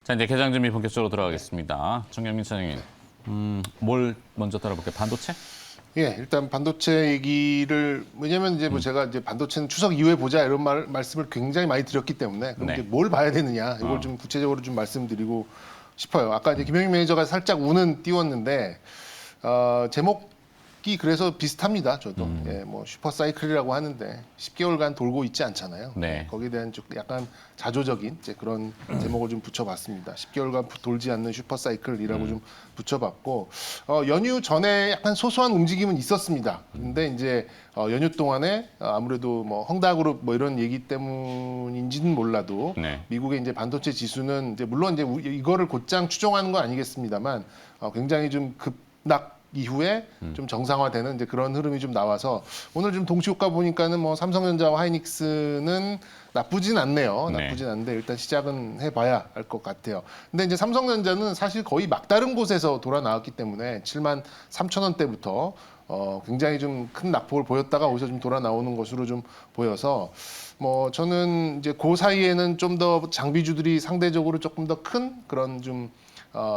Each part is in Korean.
자, 이제 개장 준비 본격적으로 들어가겠습니다. 정경민 차장님, 뭘 먼저 따라볼게요? 반도체? 예, 일단 반도체 얘기를 왜냐면 이제 뭐 제가 이제 반도체는 추석 이후에 보자 이런 말씀을 굉장히 많이 드렸기 때문에 그럼 네. 이제 뭘 봐야 되느냐 이걸 좀 구체적으로 좀 말씀드리고 싶어요. 아까 이제 김영민 매니저가 살짝 우는 띄웠는데 제목이 그래서 비슷합니다. 저도 예, 뭐 슈퍼 사이클이라고 하는데 10개월간 돌고 있지 않잖아요. 네. 거기에 대한 좀 약간 자조적인 이제 그런 제목을 좀 붙여봤습니다. 10개월간 돌지 않는 슈퍼 사이클이라고 좀 붙여봤고 연휴 전에 약간 소소한 움직임은 있었습니다. 근데 이제 연휴 동안에 아무래도 뭐 헝다그룹 뭐 이런 얘기 때문인지는 몰라도 네. 미국의 이제 반도체 지수는 이제 물론 이제 이거를 곧장 추종하는 건 아니겠습니다만 굉장히 좀 급락 이후에 좀 정상화되는 이제 그런 흐름이 좀 나와서 오늘 좀 동시효과 보니까는 뭐 삼성전자와 하이닉스는 나쁘진 않네요. 네. 나쁘진 않은데 일단 시작은 해봐야 할 것 같아요. 근데 이제 삼성전자는 사실 거의 막다른 곳에서 돌아 나왔기 때문에 7만 3천 원대부터 굉장히 좀 큰 낙폭을 보였다가 어디서 좀 돌아 나오는 것으로 좀 보여서 뭐 저는 이제 그 사이에는 좀 더 장비주들이 상대적으로 조금 더 큰 그런 좀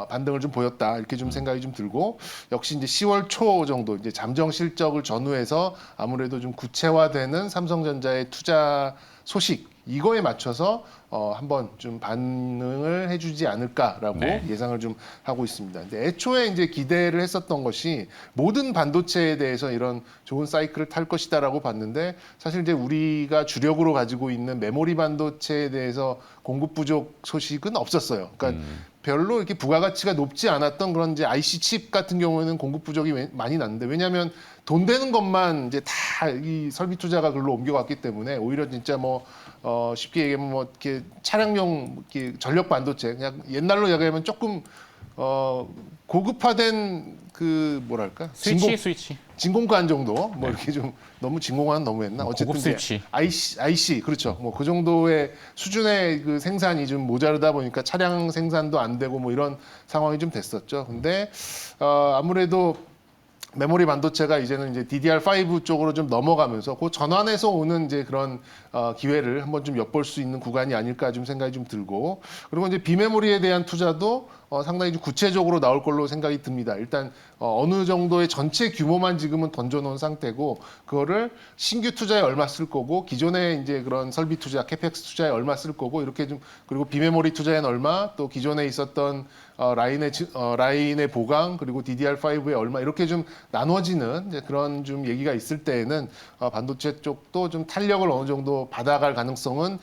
반등을 좀 보였다 이렇게 좀 생각이 좀 들고 역시 이제 10월 초 정도 이제 잠정 실적을 전후해서 아무래도 좀 구체화되는 삼성전자의 투자 소식 이거에 맞춰서 한번 좀 반응을 해주지 않을까라고 네. 예상을 좀 하고 있습니다. 근데 애초에 이제 기대를 했었던 것이 모든 반도체에 대해서 이런 좋은 사이클을 탈 것이다라고 봤는데 사실 이제 우리가 주력으로 가지고 있는 메모리 반도체에 대해서 공급 부족 소식은 없었어요. 그러니까 별로 이렇게 부가가치가 높지 않았던 그런 이제 IC 칩 같은 경우에는 공급 부족이 많이 났는데 왜냐하면 돈 되는 것만 이제 다 이 설비 투자가 글로 옮겨갔기 때문에 오히려 진짜 뭐 쉽게 얘기하면 뭐 이렇게 차량용 이렇게 전력 반도체 그냥 옛날로 얘기하면 조금 고급화된 그 뭐랄까 스위치. 진공관 정도 뭐 이렇게 좀 너무 진공관 너무했나 어쨌든 고급 이제 스위치. IC 그렇죠 뭐 그 정도의 수준의 그 생산이 좀 모자르다 보니까 차량 생산도 안 되고 뭐 이런 상황이 좀 됐었죠 근데 아무래도 메모리 반도체가 이제는 이제 DDR5 쪽으로 좀 넘어가면서 그 전환에서 오는 이제 그런 기회를 한번 좀 엿볼 수 있는 구간이 아닐까 좀 생각이 좀 들고 그리고 이제 비메모리에 대한 투자도 상당히 좀 구체적으로 나올 걸로 생각이 듭니다. 일단 어느 정도의 전체 규모만 지금은 던져놓은 상태고 그거를 신규 투자에 얼마 쓸 거고 기존에 이제 그런 설비 투자, 캐펙스 투자에 얼마 쓸 거고 이렇게 좀 그리고 비메모리 투자에는 얼마 또 기존에 있었던 라인의 보강 그리고 DDR5에 얼마 이렇게 좀 나눠지는 이제 그런 좀 얘기가 있을 때에는 반도체 쪽도 좀 탄력을 어느 정도 받아갈 가능성은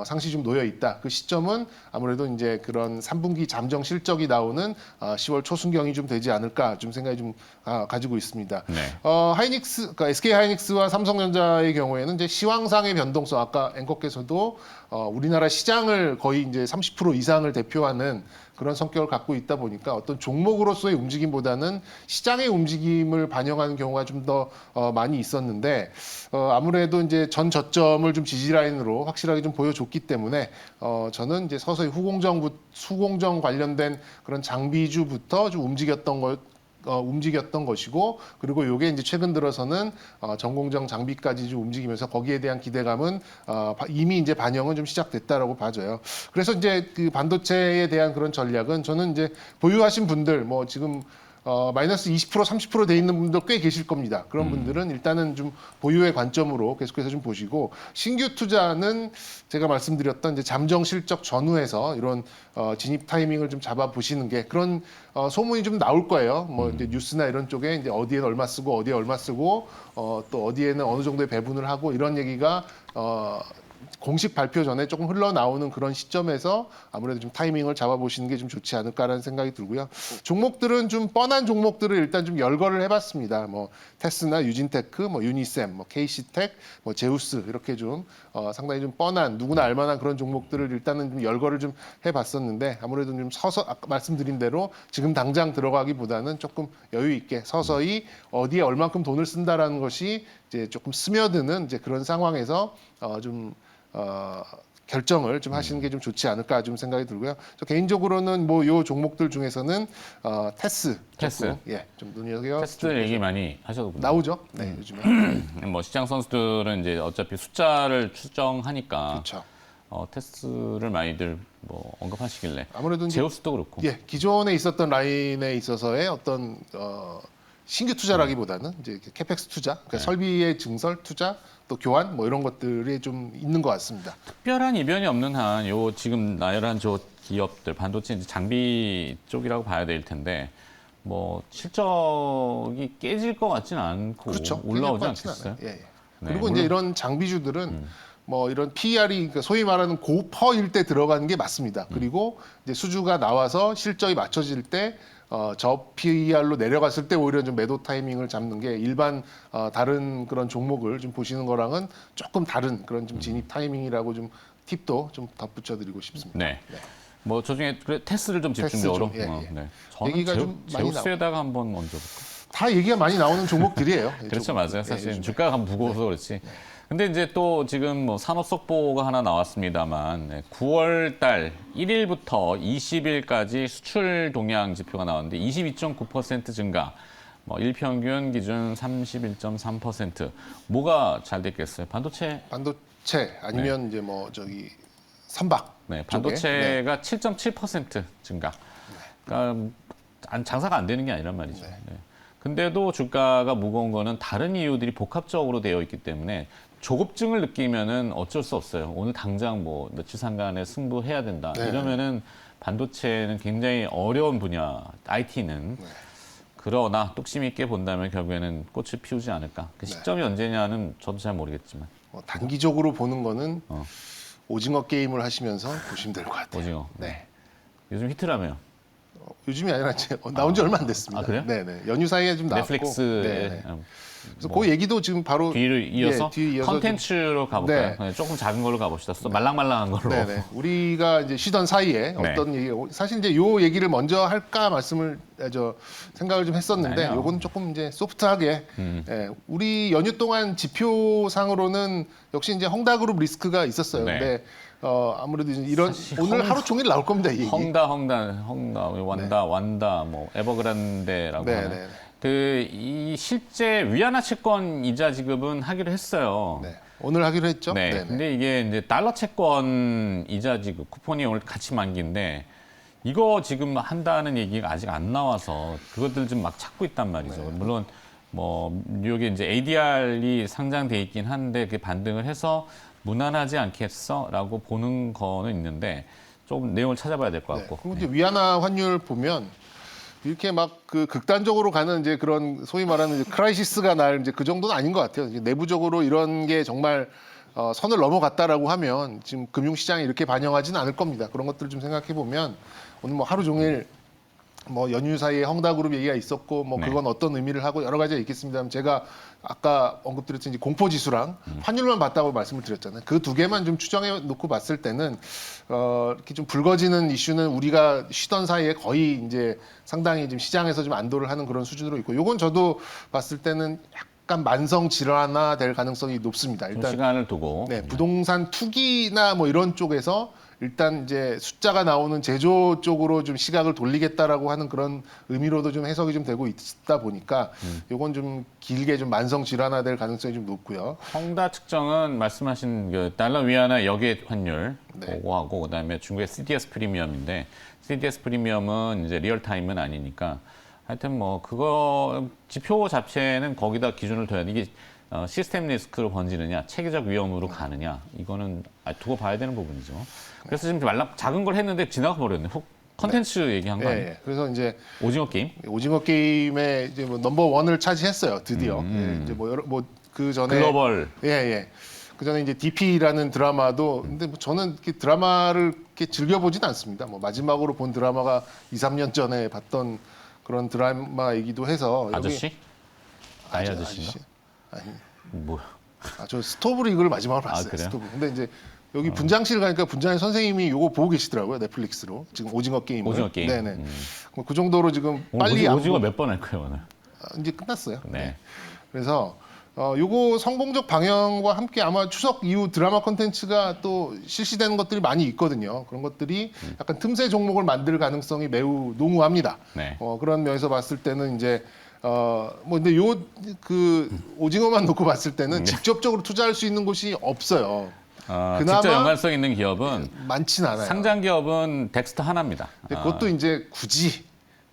상시 좀 놓여 있다. 그 시점은 아무래도 이제 그런 3분기 잠정 실적이 나오는 10월 초순경이 좀 되지 않을까 좀 생각이 좀 가지고 있습니다. 네. 하이닉스, 그러니까 SK 하이닉스와 삼성전자의 경우에는 이제 시황상의 변동성 아까 앵커께서도 우리나라 시장을 거의 이제 30% 이상을 대표하는 그런 성격을 갖고 있다 보니까 어떤 종목으로서의 움직임보다는 시장의 움직임을 반영하는 경우가 좀 더 많이 있었는데 아무래도 이제 전 저점을 좀 지지라인으로 확실하게 좀 보여줬기 때문에 저는 이제 서서히 후공정 관련된 그런 장비주부터 좀 움직였던 것이고 그리고 요게 이제 최근 들어서는 전공정 장비까지 좀 움직이면서 거기에 대한 기대감은 이미 이제 반영은 좀 시작됐다라고 봐져요. 그래서 이제 그 반도체에 대한 그런 전략은 저는 이제 보유하신 분들 뭐 지금 마이너스 20% 30% 돼 있는 분들 꽤 계실 겁니다. 그런 분들은 일단은 좀 보유의 관점으로 계속해서 좀 보시고 신규 투자는 제가 말씀드렸던 이제 잠정 실적 전후에서 이런 진입 타이밍을 좀 잡아 보시는 게 그런 소문이 좀 나올 거예요. 뭐 이제 뉴스나 이런 쪽에 이제 어디에는 얼마 쓰고 어디에 얼마 쓰고 또 어디에는 어느 정도의 배분을 하고 이런 얘기가 공식 발표 전에 조금 흘러나오는 그런 시점에서 아무래도 좀 타이밍을 잡아보시는 게 좀 좋지 않을까라는 생각이 들고요. 종목들은 좀 뻔한 종목들을 일단 좀 열거를 해봤습니다. 뭐 테스나 유진테크, 뭐 유니셈, 뭐 KC텍, 뭐 제우스 이렇게 좀 상당히 좀 뻔한 누구나 알만한 그런 종목들을 일단은 좀 열거를 좀 해봤었는데 아무래도 좀 서서 아까 말씀드린 대로 지금 당장 들어가기보다는 조금 여유 있게 서서히 어디에 얼만큼 돈을 쓴다라는 것이 이제 조금 스며드는 이제 그런 상황에서 좀 결정을 좀 하시는 게 좀 좋지 않을까 좀 생각이 들고요. 저 개인적으로는 뭐 요 종목들 중에서는 테스 조금, 좀 눈여겨 테스트 얘기 많이 하셔도군요. 나오죠. 네, 요즘에. 뭐 시장 선수들은 이제 어차피 숫자를 추정하니까 그렇죠. 테스트를 많이들 언급하시길래 아무래도 이제 제우스도 그렇고 예, 기존에 있었던 라인에 있어서의 어떤 신규 투자라기보다는 이제 캐펙스 투자, 그러니까 네. 설비의 증설 투자, 또 교환 뭐 이런 것들이 좀 있는 것 같습니다. 특별한 이변이 없는 한 요 지금 나열한 저 기업들 반도체 이제 장비 쪽이라고 봐야 될 텐데 뭐 실적이 깨질 것 같지는 않고 그렇죠. 올라오지 깨질 것 같지는 않겠어요? 않아요. 예, 예. 네, 그리고 이제 물론- 이런 장비주들은 뭐 이런 PER이 그러니까 소위 말하는 고퍼일 때 들어가는 게 맞습니다. 그리고 이제 수주가 나와서 실적이 맞춰질 때 저 PER로 내려갔을 때 오히려 좀 매도 타이밍을 잡는 게 일반 다른 그런 종목을 좀 보시는 거랑은 조금 다른 그런 좀 진입 타이밍이라고 좀 팁도 좀 덧붙여드리고 싶습니다. 네. 뭐 저중에 그래 테스를 좀 집중적으로. 테스 좀, 예, 예. 네. 저는 얘기가 좀 많이 제우스에다가 한번 먼저 볼까? 다 얘기가 많이 나오는 종목들이에요. 그렇죠, 조금. 맞아요. 예, 사실 요즘에. 주가가 무거워서 그렇지. 근데 이제 또 지금 뭐 산업 속보가 하나 나왔습니다만 9월 달 1일부터 20일까지 수출 동향 지표가 나왔는데 22.9% 증가. 뭐 일평균 기준 31.3%. 뭐가 잘 됐겠어요? 반도체. 반도체 아니면 이제 뭐 저기 선박. 네, 쪽에. 반도체가 7.7% 증가. 그러니까 장사가 안 되는 게 아니란 말이죠. 네. 근데도 주가가 무거운 거는 다른 이유들이 복합적으로 되어 있기 때문에 조급증을 느끼면은 어쩔 수 없어요. 오늘 당장 뭐 며칠 상간에 승부해야 된다. 네. 이러면은 반도체는 굉장히 어려운 분야, IT는. 그러나 뚝심 있게 본다면 결국에는 꽃을 피우지 않을까. 그 시점이 언제냐는 저도 잘 모르겠지만. 단기적으로 보는 거는 어. 오징어 게임을 하시면서 보시면 될 것 같아요. 오징어. 네. 요즘 히트라며요. 요즘이 아니라 이제 나온 지 얼마 안 됐습니다. 아, 그래요? 네네. 연휴 사이에 좀 나왔고. 넷플릭스에 네네. 뭐 그래서 그 얘기도 지금 바로 뒤를 이어서 뒤에 이어서 컨텐츠로 가볼까요? 네. 네, 조금 작은 걸로 가봅시다. 말랑말랑한 걸로. 네네. 우리가 이제 쉬던 사이에 네. 어떤 얘기, 사실 이제 요 얘기를 먼저 할까 말씀을 생각을 좀 했었는데, 아니요. 요건 조금 이제 소프트하게, 예, 우리 연휴 동안 지표상으로는 역시 이제 헝다그룹 리스크가 있었어요. 네. 근데 아무래도 이제 이런 사실 오늘 하루 종일 나올 겁니다, 이 얘기. 헝다, 완다, 뭐 에버그란데라고 네, 하는. 네, 네. 이 실제 위안화 채권 이자 지급은 하기로 했어요. 네. 오늘 하기로 했죠. 네. 네네. 근데 이게 이제 달러 채권 이자 지급 쿠폰이 오늘 같이 만기인데 이거 지금 한다는 얘기가 아직 안 나와서 그것들 좀 막 찾고 있단 말이죠. 물론 뭐 뉴욕에 이제 ADR이 상장돼 있긴 한데 그 반등을 해서 무난하지 않겠어라고 보는 거는 있는데 조금 내용을 찾아봐야 될 것 네. 같고. 그리고 이제 위안화 환율 보면 이렇게 막 그 극단적으로 가는 이제 그런 소위 말하는 이제 크라이시스가 날 이제 그 정도는 아닌 것 같아요. 이제 내부적으로 이런 게 정말 선을 넘어갔다라고 하면 지금 금융시장이 이렇게 반영하지는 않을 겁니다. 그런 것들을 좀 생각해 보면 오늘 뭐 하루 종일 뭐 연휴 사이에 헝다그룹 얘기가 있었고 뭐 네. 그건 어떤 의미를 하고 여러 가지가 있겠습니다만 제가 아까 언급드렸던 이제 공포지수랑 환율만 봤다고 말씀을 드렸잖아요. 그 두 개만 좀 추정해 놓고 봤을 때는 이렇게 좀 불거지는 이슈는 우리가 쉬던 사이에 거의 이제 상당히 좀 시장에서 좀 안도를 하는 그런 수준으로 있고 요건 저도 봤을 때는 약간 만성 질환화 될 가능성이 높습니다. 좀 일단 시간을 두고. 네, 부동산 투기나 뭐 이런 쪽에서 일단 이제 숫자가 나오는 제조 쪽으로 좀 시각을 돌리겠다라고 하는 그런 의미로도 좀 해석이 좀 되고 있다 보니까 요건 좀 길게 좀 만성 질환화될 가능성이 좀 높고요. 헝다 측정은 말씀하신 그 달러 위안화 역의 환율 네. 그거하고 그다음에 중국의 CDS 프리미엄인데 CDS 프리미엄은 이제 리얼타임은 아니니까 하여튼 뭐 그거 지표 자체는 거기다 기준을 둬야 돼. 이게 시스템 리스크로 번지느냐, 체계적 위험으로 가느냐, 이거는 두고 봐야 되는 부분이죠. 그래서 지금 작은 걸 했는데 지나가 버렸네. 훅 컨텐츠 얘기한 거 예, 아니에요? 예. 그래서 이제 오징어 게임? 오징어 게임에 이제 뭐 넘버 원을 차지했어요. 드디어. 예, 이제 뭐 여러 그 전에 글로벌. 예, 예. 그 전에 이제 DP라는 드라마도 근데 뭐 저는 이렇게 드라마를 이렇게 즐겨 보진 않습니다. 뭐 마지막으로 본 드라마가 2, 3년 전에 봤던 그런 드라마이기도 해서 아저씨? 나이 아저씨인가? 아저씨. 아니, 뭐야? 저 스토브 리그를 마지막으로 봤어요. 그래요? 스토브. 근데 이제 여기 분장실 가니까 분장의 선생님이 요거 보고 계시더라고요. 넷플릭스로. 지금 오징어 게임을. 오징어 게임. 네네. 뭐그 정도로 지금 오늘 빨리 안 오징어 몇 번 할 거예요 오늘? 이제 끝났어요. 네. 그래서 요거 성공적 방영과 함께 아마 추석 이후 드라마 콘텐츠가 또 실시되는 것들이 많이 있거든요. 그런 것들이 약간 틈새 종목을 만들 가능성이 매우 농후합니다. 네. 그런 면에서 봤을 때는 이제 뭐 근데 요 그 오징어만 놓고 봤을 때는 직접적으로 투자할 수 있는 곳이 없어요. 그나마 직접 연관성 있는 기업은 많진 않아요. 상장 기업은 덱스터 하나입니다. 근데 그것도 이제 굳이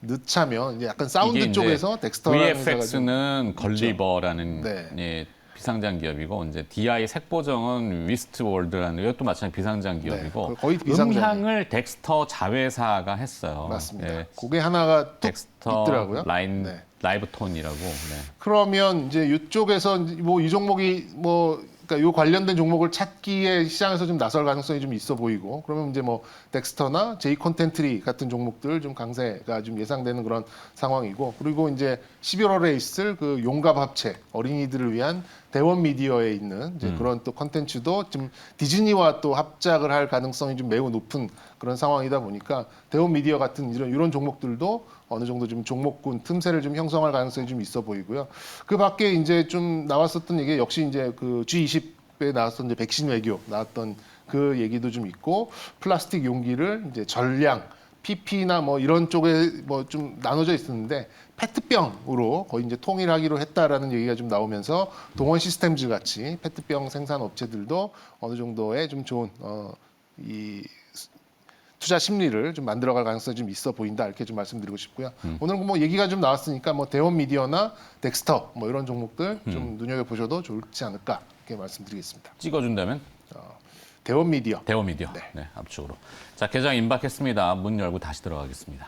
넣자면 이제 약간 사운드 이게 이제 쪽에서 덱스터라는 회사가 좀 VFX는 걸리버라는 네. 예, 비상장 기업이고 이제 DI 색보정은 위스트월드라는 이것도 마찬가지 비상장 기업이고 거의 비상장이에요. 음향을 덱스터 자회사가 했어요. 맞습니다. 예, 그게 하나가 뚝 덱스터 있더라고요. 라인 네. 라이브톤이라고. 네. 그러면 이제 이쪽에서 뭐 이 종목이 뭐 그러니까 요 관련된 종목을 찾기에 시장에서 좀 나설 가능성이 좀 있어 보이고 그러면 이제 뭐 덱스터나 제이 콘텐트리 같은 종목들 좀 강세가 좀 예상되는 그런 상황이고 그리고 이제 11월에 있을 그 용갑 합체 어린이들을 위한 대원 미디어에 있는 이제 그런 또 콘텐츠도 좀 디즈니와 또 합작을 할 가능성이 좀 매우 높은 그런 상황이다 보니까 대원 미디어 같은 이런 종목들도 어느 정도 좀 종목군 틈새를 좀 형성할 가능성이 좀 있어 보이고요. 그 밖에 이제 좀 나왔었던 얘기 역시 이제 그 G20에 나왔던 이제 백신 외교 나왔던 그 얘기도 좀 있고 플라스틱 용기를 이제 전량 PP나 뭐 이런 쪽에 뭐 좀 나눠져 있었는데 페트병으로 거의 이제 통일하기로 했다라는 얘기가 좀 나오면서 동원 시스템즈 같이 페트병 생산 업체들도 어느 정도의 좀 좋은 이 투자 심리를 좀 만들어갈 가능성이 좀 있어 보인다 이렇게 좀 말씀드리고 싶고요. 오늘 뭐 얘기가 좀 나왔으니까 뭐 대원 미디어나 덱스터 뭐 이런 종목들 좀 눈여겨 보셔도 좋지 않을까 이렇게 말씀드리겠습니다. 찍어준다면 대원 미디어. 대원 미디어. 네, 압축으로. 자, 개장 임박했습니다. 문 열고 다시 들어가겠습니다.